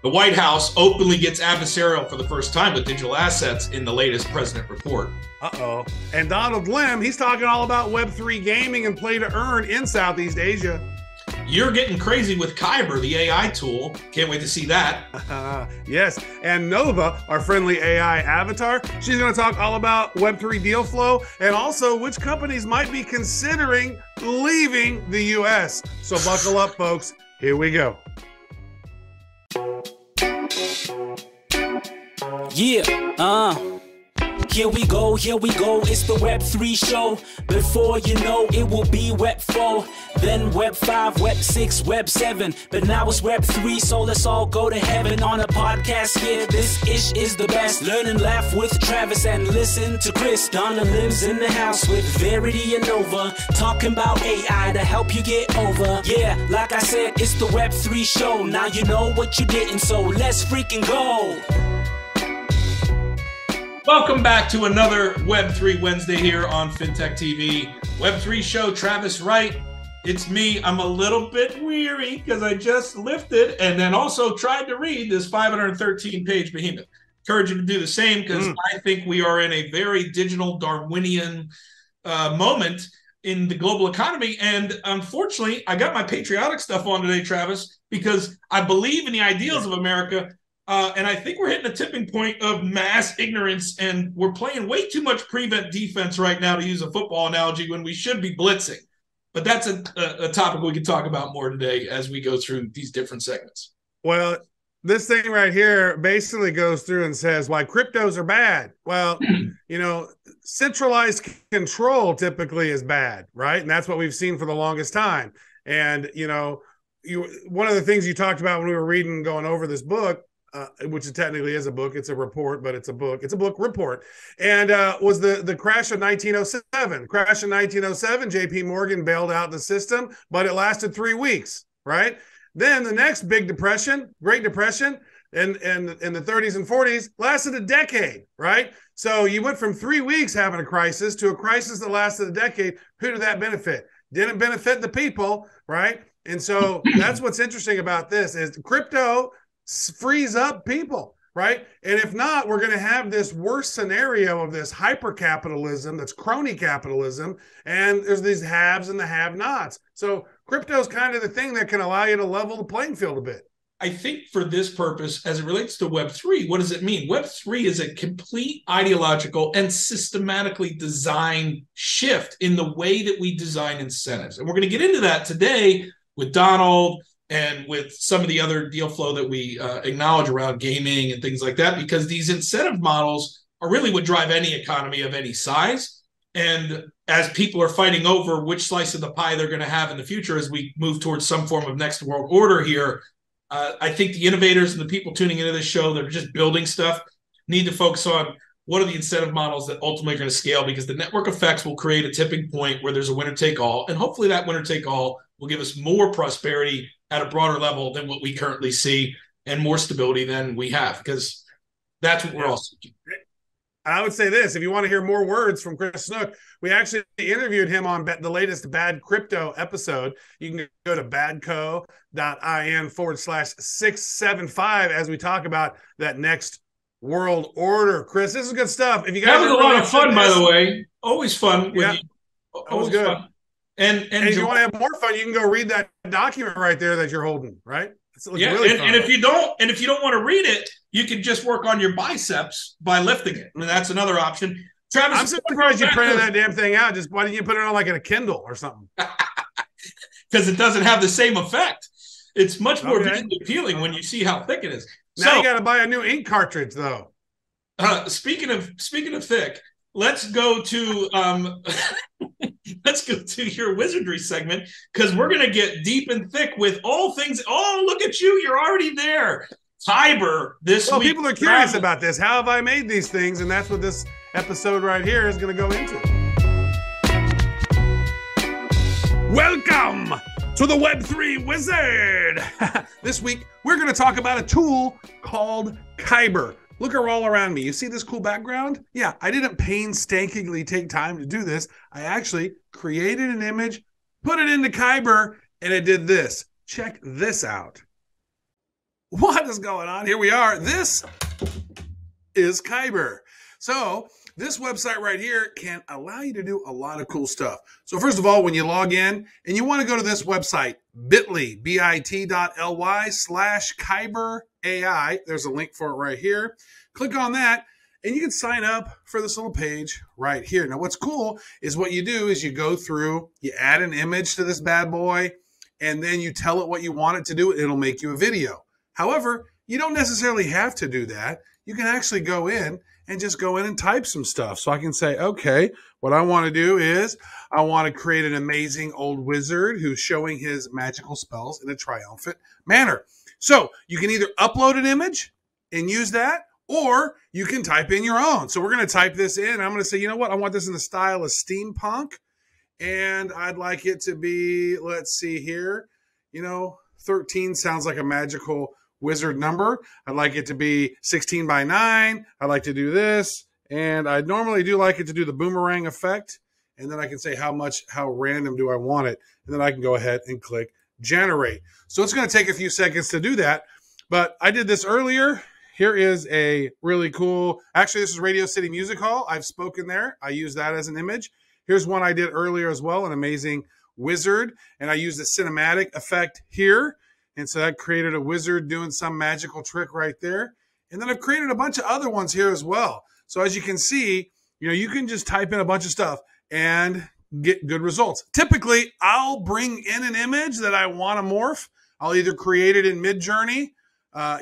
The White House openly gets adversarial for the first time with digital assets in the latest president report. Uh-oh. And Donald Lim, he's talking all about Web3 gaming and play to earn in Southeast Asia. You're getting crazy with Kyber, the AI tool. Can't wait to see that. Yes. And Nova, our friendly AI avatar, she's going to talk all about Web3 deal flow and also which companies might be considering leaving the US. So buckle up, folks. Here we go. Yeah, here we go, it's the Web3 show. Before you know, it will be Web 4, then Web 5, Web 6, Web 7. But now it's Web 3, so let's all go to heaven on a podcast here. This ish is the best. Learn and laugh with Travis and listen to Chris. Donna Lim's in the house with Verity and Nova, talking about AI to help you get over. Yeah, like I said, it's the Web3 show. Now you know what you didn't, so let's freaking go. Welcome back to another Web3 Wednesday here on FinTech TV. Web3 show, Travis Wright. It's me. I'm a little bit weary because I just lifted and then also tried to read this 513-page behemoth. Encourage you to do the same because I think we are in a very digital Darwinian moment in the global economy. And unfortunately, I got my patriotic stuff on today, Travis, because I believe in the ideals of America. And I think we're hitting a tipping point of mass ignorance, and we're playing way too much prevent defense right now, to use a football analogy, when we should be blitzing. But that's a topic we can talk about more today as we go through these different segments. Well, this thing right here basically goes through and says why cryptos are bad. Well, centralized control typically is bad, right? And that's what we've seen for the longest time. And, one of the things you talked about when we were going over this book, which technically is a book. It's a report, but it's a book. It's a book report. And was the crash of 1907. Crash in 1907, J.P. Morgan bailed out the system, but it lasted 3 weeks, right? Then the next big depression, Great Depression, in the 30s and 40s, lasted a decade, right? So you went from 3 weeks having a crisis to a crisis that lasted a decade. Who did that benefit? Didn't benefit the people, right? And so that's what's interesting about this is crypto frees up people, right? And if not, we're going to have this worst scenario of this hyper capitalism that's crony capitalism, and there's these haves and the have-nots. So crypto is kind of the thing that can allow you to level the playing field a bit. I think for this purpose, as it relates to Web3, what does it mean? Web3 is a complete ideological and systematically designed shift in the way that we design incentives. And we're going to get into that today with Donald and with some of the other deal flow that we acknowledge around gaming and things like that, because these incentive models are really what drive any economy of any size. And as people are fighting over which slice of the pie they're going to have in the future as we move towards some form of next world order here, I think the innovators and the people tuning into this show that are just building stuff need to focus on what are the incentive models that ultimately are going to scale, because the network effects will create a tipping point where there's a winner take all. And hopefully that winner take all will give us more prosperity at a broader level than what we currently see, and more stability than we have, because that's what we're all seeking. I would say this, if you want to hear more words from Chris Snook, we actually interviewed him on the latest Bad Crypto episode. You can go to badco.in/675 as we talk about that next world order. Chris, this is good stuff. If you guys, that was a lot of fun, by the way. Always fun with you. Always good. Fun. And if you want to have more fun, you can go read that document right there that you're holding, right? Really and if you don't want to read it, you can just work on your biceps by lifting it. And that's another option. Travis, I'm surprised you printed that damn thing out. Just why didn't you put it on like in a Kindle or something? Because it doesn't have the same effect. It's much more visually appealing when you see how thick it is. Now you got to buy a new ink cartridge, though. Speaking of thick, let's go to your wizardry segment, because we're going to get deep and thick with all things. Oh, look at you. You're already there. Kyber this week. Well, people are curious about this. How have I made these things? And that's what this episode right here is going to go into. Welcome to the Web3 Wizard. This week, we're going to talk about a tool called Kyber. Look all around me. You see this cool background? Yeah, I didn't painstakingly take time to do this. I actually created an image, put it into Kyber, and it did this. Check this out. What is going on? Here we are. This is Kyber. So this website right here can allow you to do a lot of cool stuff. So first of all, when you log in and you want to go to this website, bit.ly, bit.ly/Kyber AI. There's a link for it right here. Click on that and you can sign up for this little page right here. Now what's cool is what you do is you go through, you add an image to this bad boy, and then you tell it what you want it to do. It'll make you a video. However, you don't necessarily have to do that. You can actually go in and just go in and type some stuff. So I can say, okay, what I want to do is I want to create an amazing old wizard who's showing his magical spells in a triumphant manner. So you can either upload an image and use that, or you can type in your own. So we're going to type this in. I'm going to say, you know what? I want this in the style of steampunk. And I'd like it to be, let's see here, 13 sounds like a magical wizard number. I'd like it to be 16 by 9. I like to do this. And I normally do like it to do the boomerang effect. And then I can say how random do I want it. And then I can go ahead and click generate. So it's going to take a few seconds to do that. But I did this earlier. Here is a really cool, actually this is Radio City Music Hall. I've spoken there. I use that as an image. Here's one I did earlier as well, an amazing wizard. And I used the cinematic effect here. And so that created a wizard doing some magical trick right there. And then I've created a bunch of other ones here as well. So as you can see, you can just type in a bunch of stuff and get good results. Typically, I'll bring in an image that I want to morph. I'll either create it in Midjourney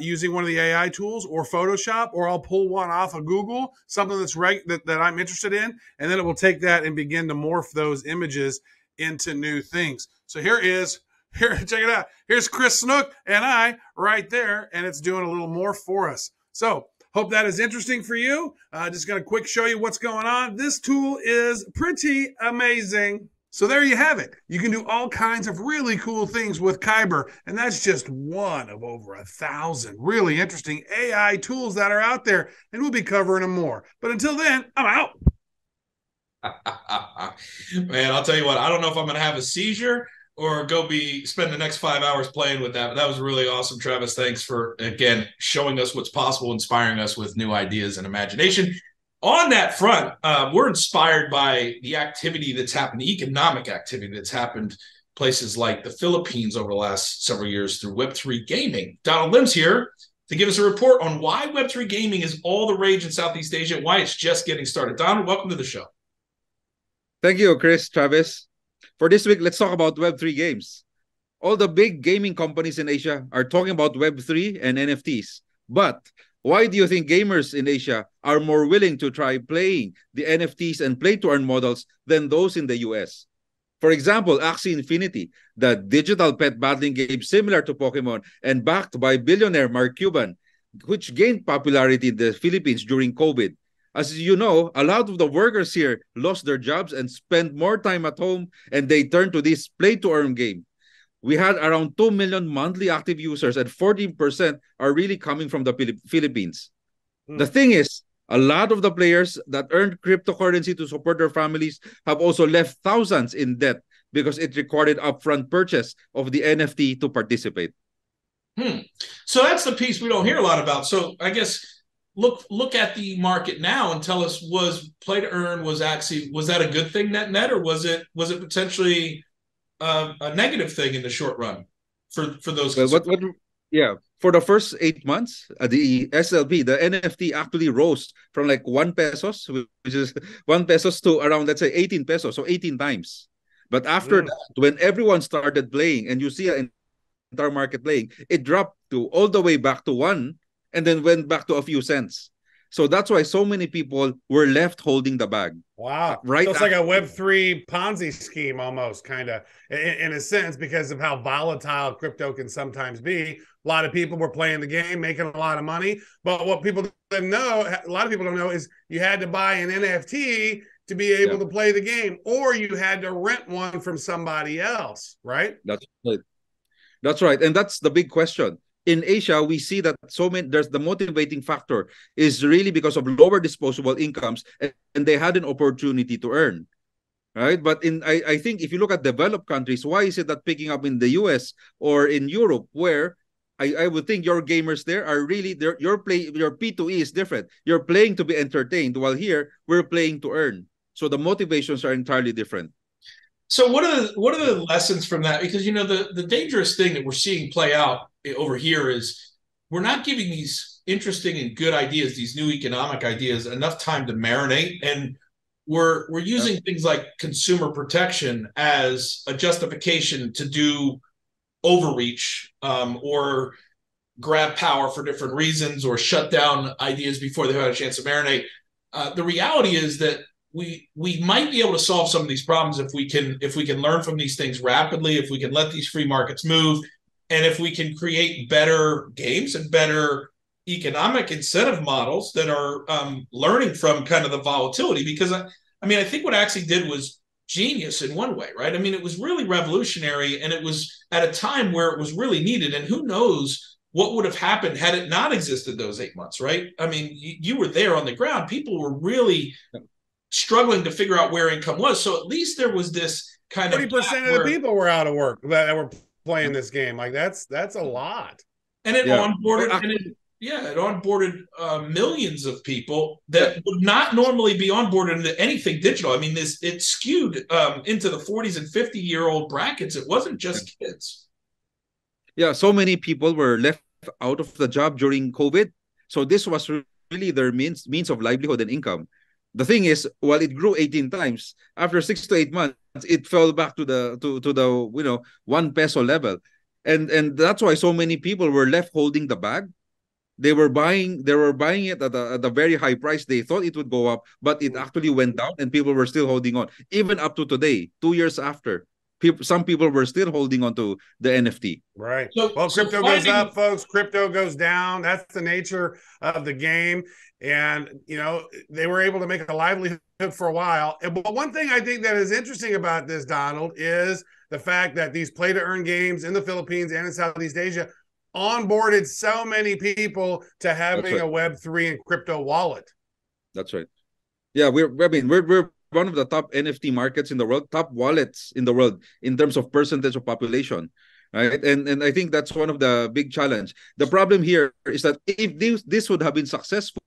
using one of the AI tools or Photoshop, or I'll pull one off of Google, something that I'm interested in, and then it will take that and begin to morph those images into new things. So here, check it out. Here's Chris Snook and I right there, and it's doing a little morph for us. So hope that is interesting for you. Just going to quick show you what's going on. This tool is pretty amazing. So there you have it. You can do all kinds of really cool things with Kyber, and that's just one of over 1,000 really interesting AI tools that are out there, and we'll be covering them more. But until then, I'm out. Man, I'll tell you what, I don't know if I'm going to have a seizure or spend the next 5 hours playing with that. But that was really awesome, Travis. Thanks for, again, showing us what's possible, inspiring us with new ideas and imagination. On that front, we're inspired by the activity that's happened, the economic activity that's happened places like the Philippines over the last several years through Web3 gaming. Donald Lim's here to give us a report on why Web3 gaming is all the rage in Southeast Asia, why it's just getting started. Donald, welcome to the show. Thank you, Chris, Travis. For this week, let's talk about Web3 games. All the big gaming companies in Asia are talking about Web3 and NFTs. But why do you think gamers in Asia are more willing to try playing the NFTs and play-to-earn models than those in the US? For example, Axie Infinity, the digital pet battling game similar to Pokemon and backed by billionaire Mark Cuban, which gained popularity in the Philippines during COVID. As you know, a lot of the workers here lost their jobs and spent more time at home, and they turned to this play-to-earn game. We had around 2 million monthly active users, and 14% are really coming from the Philippines. The thing is, a lot of the players that earned cryptocurrency to support their families have also left thousands in debt because it required upfront purchase of the NFT to participate. So that's the piece we don't hear a lot about. So I guess look at the market now and tell us, was play to earn, was that a good thing net, or was it potentially a negative thing in the short run for those? Well, for the first 8 months, the SLP, the NFT actually rose from like 1 pesos, which is 1 pesos, to around, let's say, 18 pesos, so 18 times. But after that, when everyone started playing and you see an entire market playing, it dropped to all the way back to 1 and then went back to a few cents. So that's why so many people were left holding the bag. Wow. Right. So it's like a Web3 Ponzi scheme almost, kind of, in a sense, because of how volatile crypto can sometimes be. A lot of people were playing the game, making a lot of money. But what people didn't know, a lot of people don't know, is you had to buy an NFT to be able to play the game, or you had to rent one from somebody else, right? That's right. That's right. And that's the big question. In Asia, we see that there's the motivating factor is really because of lower disposable incomes, and they had an opportunity to earn, right? But I think if you look at developed countries, why is it that picking up in the US or in Europe, where I would think your gamers there are really there. Your P2E is different. You're playing to be entertained, while here we're playing to earn. So the motivations are entirely different. So what are the lessons from that? Because the dangerous thing that we're seeing play out over here is we're not giving these interesting and good ideas, these new economic ideas, enough time to marinate, and we're using things like consumer protection as a justification to do overreach or grab power for different reasons or shut down ideas before they've had a chance to marinate. The reality is that we might be able to solve some of these problems if we can learn from these things rapidly, if we can let these free markets move, and if we can create better games and better economic incentive models that are learning from kind of the volatility. Because I think what Axie did was genius in one way, right? I mean, it was really revolutionary, and it was at a time where it was really needed. And who knows what would have happened had it not existed those 8 months, right? I mean, you were there on the ground. People were really struggling to figure out where income was. So at least there was this kind of 40% of the people were out of work that were playing this game. Like that's a lot. And it onboarded it onboarded millions of people that would not normally be onboarded into anything digital. I mean, it skewed into the 40s and 50-year-old brackets. It wasn't just kids. Yeah, so many people were left out of the job during COVID. So this was really their means of livelihood and income. The thing is, while it grew 18 times, after 6 to 8 months, it fell back to the 1 peso level. And that's why so many people were left holding the bag. They were buying it at a very high price. They thought it would go up, but it actually went down, and people were still holding on. Even up to today, 2 years after, some people were still holding on to the NFT. Right. Well, crypto goes up, folks. Crypto goes down. That's the nature of the game. And, they were able to make a livelihood for a while. But one thing I think that is interesting about this, Donald, is the fact that these play-to-earn games in the Philippines and in Southeast Asia onboarded so many people to having a Web3 and crypto wallet. That's right. Yeah, we're one of the top NFT markets in the world, top wallets in the world in terms of percentage of population, right? And I think that's one of the big challenge. The problem here is that if this would have been successful,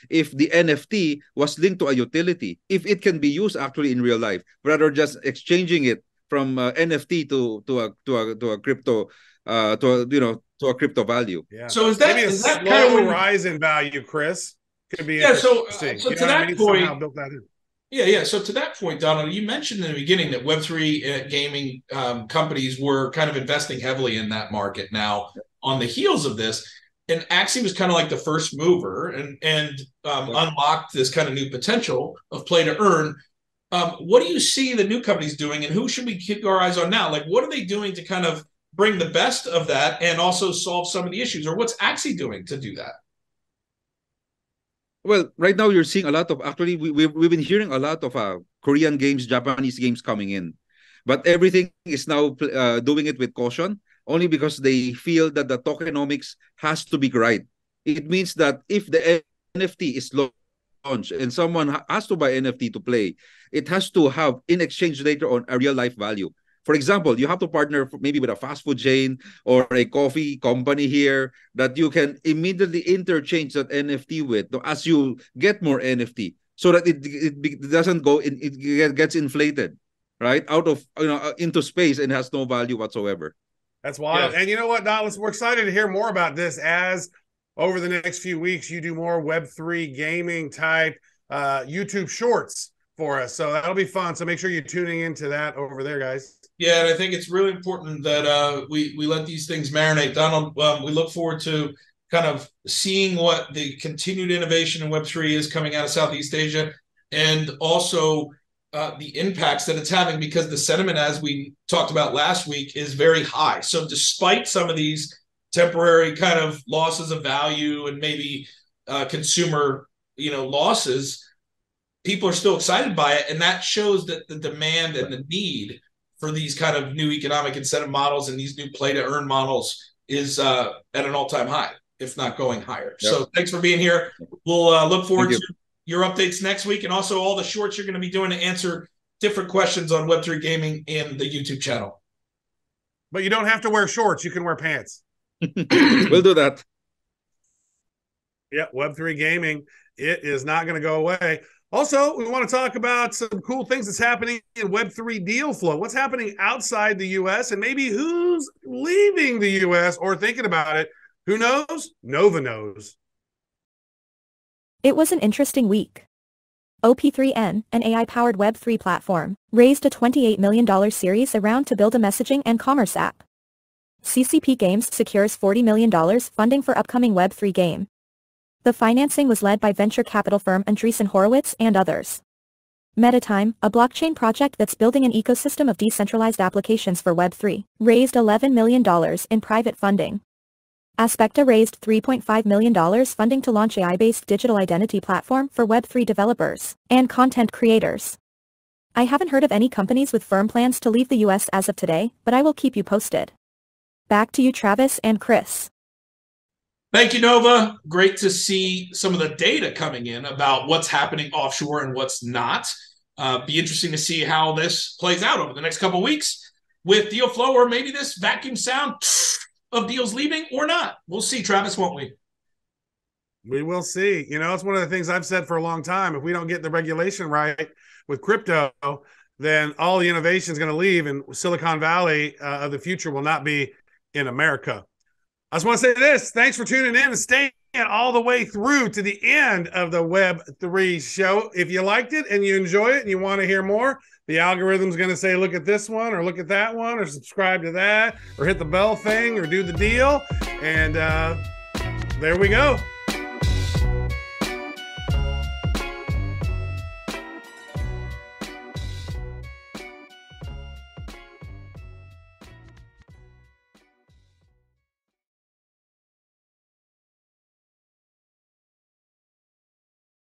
if the NFT was linked to a utility, if it can be used actually in real life, rather just exchanging it from NFT to a crypto to a crypto value. Yeah. So is that slow kind of rise in value, Chris? Could be so interesting. to that point, somehow built that in. Yeah. So to that point, Donald, you mentioned in the beginning that Web3 gaming companies were kind of investing heavily in that market now on the heels of this. And Axie was kind of like the first mover and unlocked this kind of new potential of play to earn. What do you see the new companies doing, and who should we keep our eyes on now? Like, what are they doing to kind of bring the best of that and also solve some of the issues? Or what's Axie doing to do that? Well, right now you're seeing a lot of, actually, we've been hearing a lot of Korean games, Japanese games coming in. But everything is now doing it with caution, only because they feel that the tokenomics has to be right. It means that if the NFT is launched and someone has to buy NFT to play, it has to have, in exchange later on, a real life value. For example, you have to partner maybe with a fast food chain or a coffee company here that you can immediately interchange that NFT with as you get more NFT, so that it doesn't go in, it gets inflated, right, out of into space and has no value whatsoever. That's wild. Yeah. And you know what, Donald? We're excited to hear more about this as over the next few weeks you do more Web3 gaming type YouTube shorts for us. So that'll be fun. So make sure you're tuning into that over there, guys. Yeah, and I think it's really important that we let these things marinate. Donald, we look forward to kind of seeing what the continued innovation in Web3 is coming out of Southeast Asia, and also the impacts that it's having, because the sentiment, as we talked about last week, is very high. So despite some of these temporary kind of losses of value and maybe consumer losses, people are still excited by it, and that shows that the demand and the need for these kind of new economic incentive models and these new play-to-earn models is at an all-time high, if not going higher. Yep. So thanks for being here. We'll look forward to your updates next week, and also all the shorts you're going to be doing to answer different questions on Web3 Gaming in the YouTube channel. But you don't have to wear shorts. You can wear pants. We'll do that. Yeah, Web3 gaming, it is not going to go away. Also, we want to talk about some cool things that's happening in Web3 deal flow. What's happening outside the U.S. and maybe who's leaving the U.S. or thinking about it. Who knows? Nova knows. It was an interesting week. OP3N, an AI-powered Web3 platform, raised a $28 million Series A round to build a messaging and commerce app. CCP Games secures $40 million funding for upcoming Web3 game. The financing was led by venture capital firm Andreessen Horowitz and others. Metatime, a blockchain project that's building an ecosystem of decentralized applications for Web3, raised $11 million in private funding. Aspecta raised $3.5 million funding to launch AI-based digital identity platform for Web3 developers and content creators. I haven't heard of any companies with firm plans to leave the US as of today, but I will keep you posted. Back to you, Travis and Chris. Thank you, Nova. Great to see some of the data coming in about what's happening offshore and what's not. Be interesting to see how this plays out over the next couple of weeks with deal flow, or maybe this vacuum sound of deals leaving or not. We'll see, Travis, won't we? We will see. You know, it's one of the things I've said for a long time. If we don't get the regulation right with crypto, then all the innovation is going to leave, and Silicon Valley of the future will not be in America. I just want to say this. Thanks for tuning in and staying all the way through to the end of the Web3 show. If you liked it and you enjoy it and you want to hear more, the algorithm's going to say, look at this one or look at that one or subscribe to that or hit the bell thing or do the deal. And there we go.